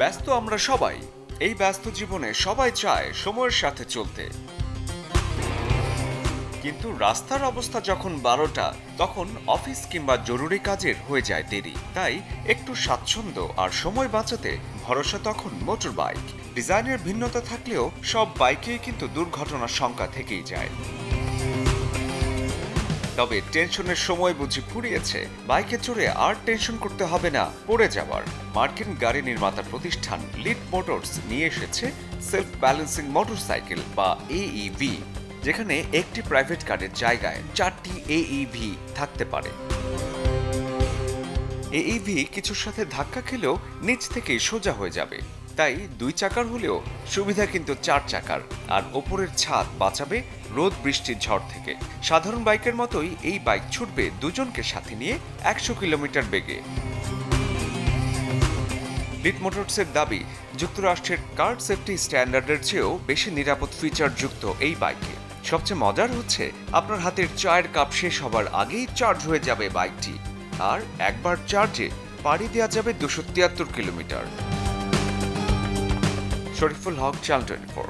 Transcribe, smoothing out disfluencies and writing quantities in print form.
ব্যস্ত আমরা সবাই। এই ব্যস্ত জীবনে সবাই চায় সময়ের সাথে চলতে, কিন্তু রাস্তার অবস্থা যখন 12টা, তখন অফিস কিংবা জরুরি কাজের হয়ে যায় দেরি। তাই একটু স্বাচ্ছন্দ্য আর সময় বাঁচাতে ভরসা তখন মোটর বাইক। ডিজাইনের ভিন্নতা থাকলেও সব বাইকেই কিন্তু দুর্ঘটনার সংখ্যা থেকেই যায়। তবে টেনশনের সময় বুঝি ফুরিয়েছে, বাইকে চড়ে আর টেনশন করতে হবে না পড়ে যাওয়ার। মার্কিন গাড়ি নির্মাতা প্রতিষ্ঠান লিড মোটরস নিয়ে এসেছে সেলফ ব্যালেন্সিং মোটরসাইকেল বা AEV, যেখানে একটি প্রাইভেট কারের জায়গায় 4টি AEV থাকতে পারে। AEV কিছুর সাথে ধাক্কা খেলেও নিচ থেকেই সোজা হয়ে যাবে। তাই 2 চাকার হলেও সুবিধা কিন্তু 4 চাকার, আর ওপরের ছাদ বাঁচাবে রোদ বৃষ্টির ঝড় থেকে। সাধারণ বাইকের মতোই এই বাইক ছুটবে দুজনকে সাথে নিয়ে 100 কিলোমিটার বেগে। লিড মোটরসের দাবি, যুক্তরাষ্ট্রের কার সেফটি স্ট্যান্ডার্ডের চেয়েও বেশি নিরাপদ ফিচার যুক্ত এই বাইকে। সবচেয়ে মজার হচ্ছে, আপনার হাতের চায়ের কাপ শেষ হবার আগেই চার্জ হয়ে যাবে বাইকটি, আর একবার চার্জে পাড়ি দেওয়া যাবে 273 কিলোমিটার। শরীফুল হক, চ্যানেল 24।